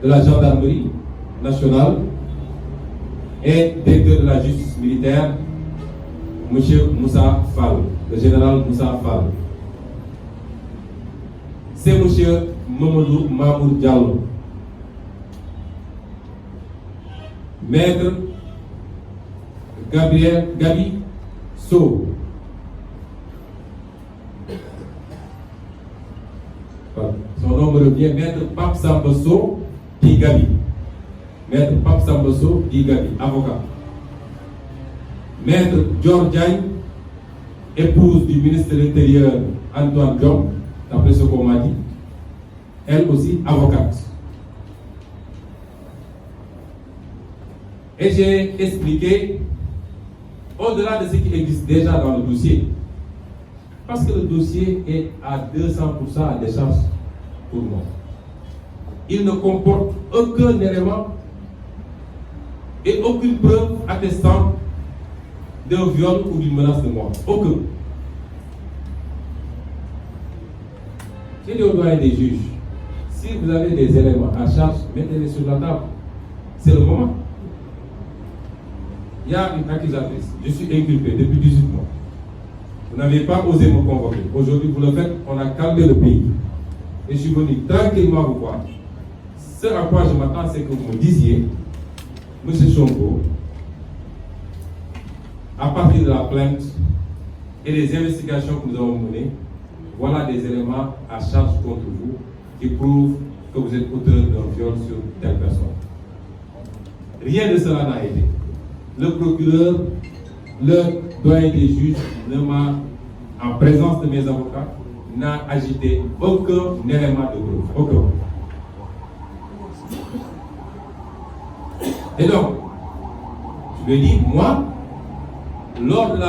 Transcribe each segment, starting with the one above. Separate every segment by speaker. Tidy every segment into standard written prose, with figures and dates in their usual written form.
Speaker 1: de la gendarmerie nationale et directeur de la justice militaire, M. Moussa Fall, le général Moussa Fall. C'est M. Mamadou Mamour Diallo, maître Gabi Sow, son nom me revient, maître Pape Samba Sow dit Gabi, maître Pape Samba Sow dit Gabi, avocat. Maître Dior Diagne, épouse du ministre de l'Intérieur Antoine Diom, d'après ce qu'on m'a dit, elle aussi avocate. Et j'ai expliqué, au-delà de ce qui existe déjà dans le dossier, parce que le dossier est à 200% à décharge pour moi. Il ne comporte aucun élément et aucune preuve attestant d'un viol ou d'une menace de mort. Aucun. J'ai dit au doyen des juges, si vous avez des éléments à charge, mettez-les sur la table. C'est le moment. Il y a une accusatrice. Je suis inculpé depuis 18 mois. Vous n'avez pas osé me convoquer. Aujourd'hui, vous le faites, on a calmé le pays. Et je suis venu tranquillement vous voir. Ce à quoi je m'attends, c'est que vous me disiez, M. Chongo, à partir de la plainte et des investigations que nous avons menées, voilà des éléments à charge contre vous qui prouvent que vous êtes auteur d'un viol sur telle personne. Rien de cela n'a été. Le procureur, le doyen des juges, en présence de mes avocats, n'a agité aucun élément de preuve. Aucun. Et donc, je lui ai dit, moi, lors de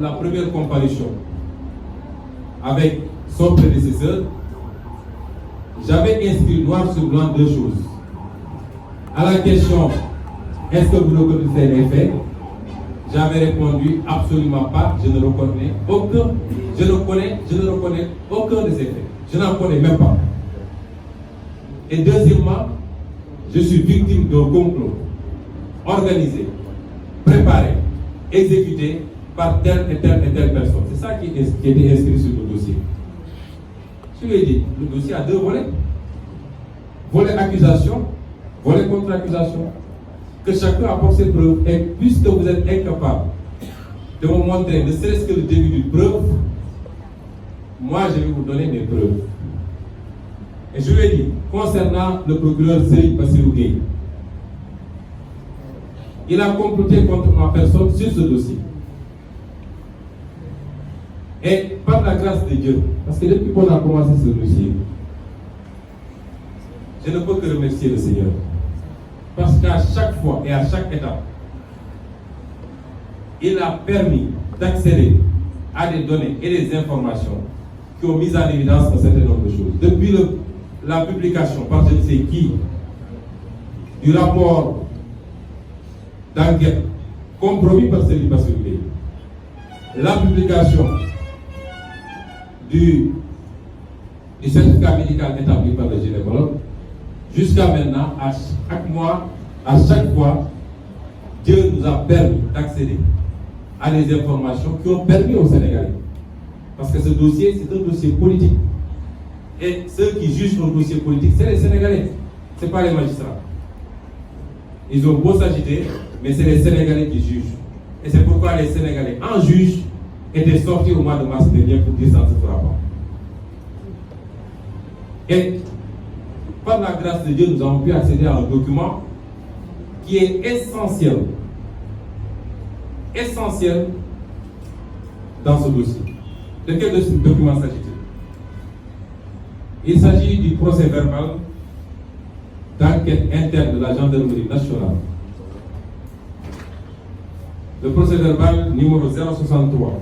Speaker 1: la première comparution avec son prédécesseur, j'avais inscrit noir sur blanc deux choses. À la question, est-ce que vous reconnaissez les faits? J'avais répondu absolument pas, je ne reconnais aucun, je ne reconnais aucun de ces faits. Je n'en connais même pas. Et deuxièmement, je suis victime d'un complot organisé, préparé, exécuté par telle et telle personne. C'est ça qui était inscrit sur le dossier. Je lui ai dit, le dossier a deux volets. Volet accusation, volet contre-accusation. Que chacun apporte ses preuves. Et puisque vous êtes incapable de me montrer ne serait-ce que le début d'une preuve, moi je vais vous donner mes preuves. Et je lui ai dit, concernant le procureur Serigne Bassirou Gueye, il a comploté contre ma personne sur ce dossier. Et par la grâce de Dieu, parce que depuis qu'on a commencé ce dossier, je ne peux que remercier le Seigneur. Parce qu'à chaque fois et à chaque étape, il a permis d'accéder à des données et des informations qui ont mis en évidence un certain nombre de choses. Depuis la publication par je ne sais qui du rapport d'enquête compromis par Serigne Bassirou Gueye, la publication du certificat médical établi par le gynécologue, jusqu'à maintenant, à chaque mois, à chaque fois, Dieu nous a permis d'accéder à des informations qui ont permis aux Sénégalais. Parce que ce dossier, c'est un dossier politique. Et ceux qui jugent un dossier politique, c'est les Sénégalais, ce n'est pas les magistrats. Ils ont beau s'agiter, mais c'est les Sénégalais qui jugent. Et c'est pourquoi les Sénégalais, en juge, étaient sortis au mois de mars dernier pour dire ça ne se fera pas. Et par la grâce de Dieu, nous avons pu accéder à un document qui est essentiel. Essentiel dans ce dossier. De quel document s'agit-il? Il s'agit du procès verbal d'enquête interne de la gendarmerie nationale. Le procès verbal numéro 063,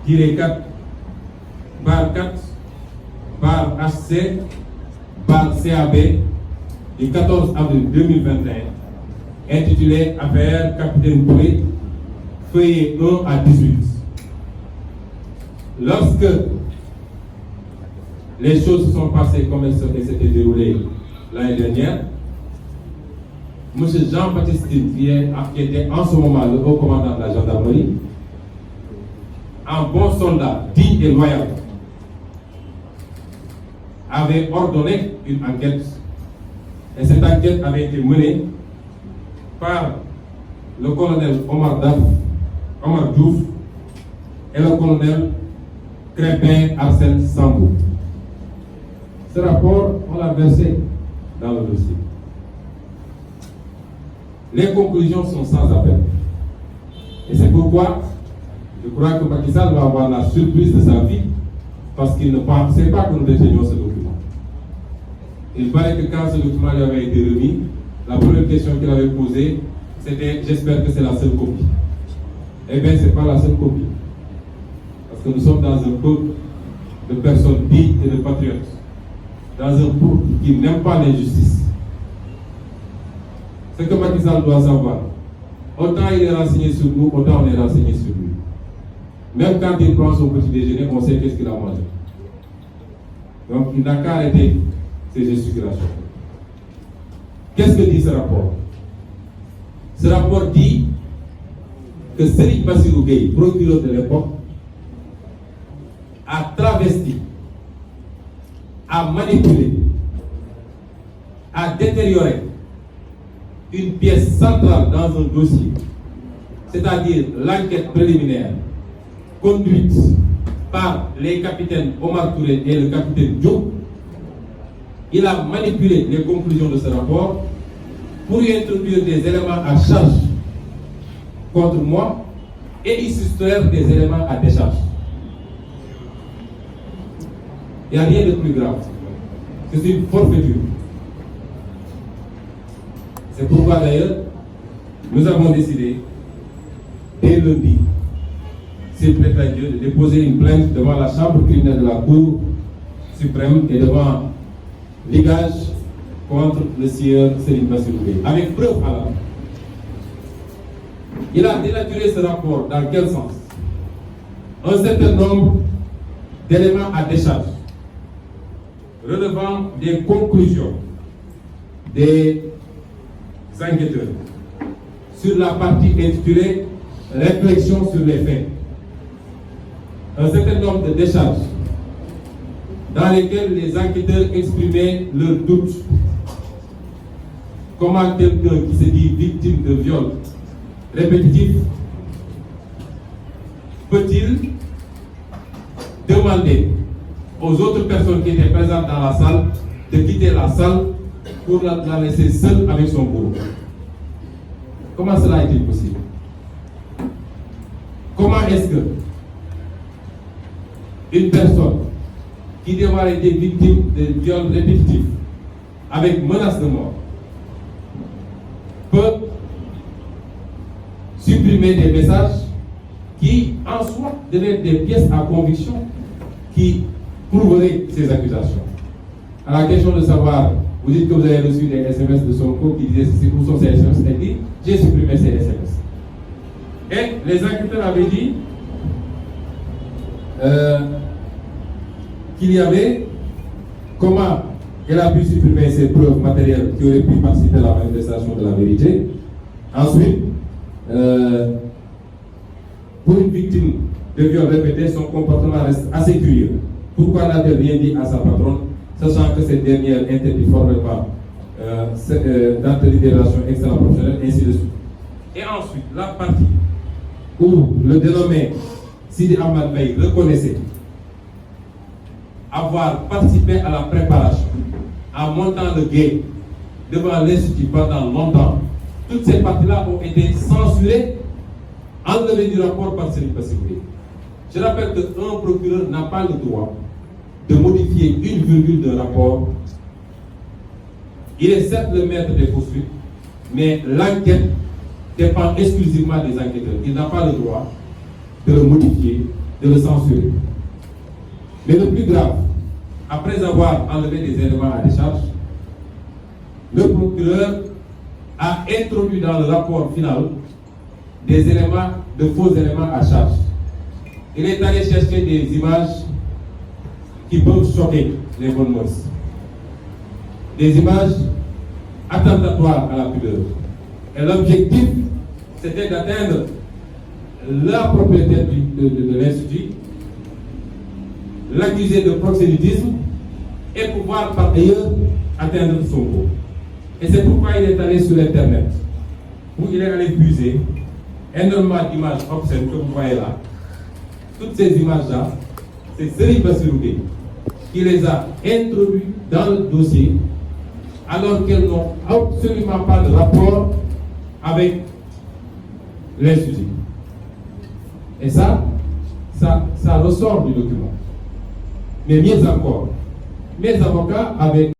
Speaker 1: tiré 4, barre 4, barre HC, barre CAB, du 14 avril 2021, intitulé Affaire Capitaine Touré, feuillet 1 à 18. Lorsque les choses se sont passées comme elles s'étaient déroulées l'année dernière, M. Jean-Baptiste qui était en ce moment le haut commandant de la gendarmerie, un bon soldat, digne et loyal, avait ordonné une enquête. Et cette enquête avait été menée par le colonel Omar Diouf et le colonel Crépin Arsène Sambou. Ce rapport, on l'a versé dans le dossier. Les conclusions sont sans appel. Et c'est pourquoi je crois que Macky Sall va avoir la surprise de sa vie, parce qu'il ne pensait pas que nous détenions ce document. Il paraît que quand ce document lui avait été remis, la première question qu'il avait posée, c'était « J'espère que c'est la seule copie ». Eh bien, ce n'est pas la seule copie. Parce que nous sommes dans un peuple de personnes dignes et de patriotes. Dans un peuple qui n'aime pas l'injustice. Ce que Macky Sall doit savoir, autant il est renseigné sur nous, autant on est renseigné sur lui. Même quand il prend son petit déjeuner, on sait qu'est-ce qu'il a mangé. Donc il n'a qu'à arrêter ces gesticulations. Qu'est-ce que dit ce rapport? Ce rapport dit que Serigne Bassirou Gueye, procureur de l'époque, a travesti, a manipulé, a détérioré une pièce centrale dans un dossier, c'est-à-dire l'enquête préliminaire conduite par les capitaines Omar Touré et le capitaine Diop. Il a manipulé les conclusions de ce rapport pour y introduire des éléments à charge contre moi et y soustraire des éléments à décharge. Il n'y a rien de plus grave. C'est une forfaiture. C'est pourquoi d'ailleurs, nous avons décidé, dès lundi, s'il plaît à Dieu, de déposer une plainte devant la chambre criminelle de la Cour suprême et devant l'IGAJ contre le sieur Serigne Bassirou Gueye. Avec preuve à la main. Il a dénaturé ce rapport dans quel sens? Un certain nombre d'éléments à décharge relevant des conclusions des enquêteurs sur la partie intitulée Réflexion sur les faits. Un certain nombre de décharges dans lesquelles les enquêteurs exprimaient leurs doutes. Comment quelqu'un qui se dit victime de viol répétitif peut-il demander aux autres personnes qui étaient présentes dans la salle de quitter la salle pour la laisser seule avec son bourreau? Comment cela est-il possible? Comment est-ce que une personne qui devait avoir été victime de viols répétitifs avec menace de mort peut supprimer des messages qui en soi devaient être des pièces à conviction qui prouveraient ces accusations? À la question de savoir, vous dites que vous avez reçu des SMS de Sonko qui disaient où sont ces SMS, elle dit j'ai supprimé ces SMS. Et les enquêteurs avaient dit qu'il y avait comment elle a pu supprimer ces preuves matérielles qui auraient pu participer à la manifestation de la vérité. Ensuite, pour une victime de viol répété, son comportement reste assez curieux. Pourquoi n'a-t-elle rien dit à sa patronne, sachant que cette dernière interdit formellement d'entretenir des relations extra-professionnelles, ainsi de suite. Et ensuite, la partie où le dénommé Sidi Ahmad Bey reconnaissait avoir participé à la préparation en montant le guet devant l'Institut pendant longtemps, toutes ces parties-là ont été censurées, enlevées du rapport par Serigne Bassirou Gueye. Je rappelle qu'un procureur n'a pas le droit de modifier une virgule d'un rapport. Il est certes le maître des poursuites, mais l'enquête dépend exclusivement des enquêteurs. Il n'a pas le droit de le modifier, de le censurer. Mais le plus grave, après avoir enlevé des éléments à décharge, le procureur a introduit dans le rapport final des éléments, de faux éléments à charge. Il est allé chercher des images qui peuvent choquer les bonnes mœurs. des images attentatoires à la pudeur. Et l'objectif, c'était d'atteindre la propriétaire de l'Institut, l'accuser de proxénétisme et pouvoir par ailleurs atteindre son goût. Et c'est pourquoi il est allé sur Internet, où il est allé puiser énormément d'images obscènes que vous voyez là. Toutes ces images-là, c'est Serigne Bassirou Gueye qui les a introduites dans le dossier alors qu'elles n'ont absolument pas de rapport avec l'Institut. Et ça ressort du document. Mais mieux encore, mes avocats avaient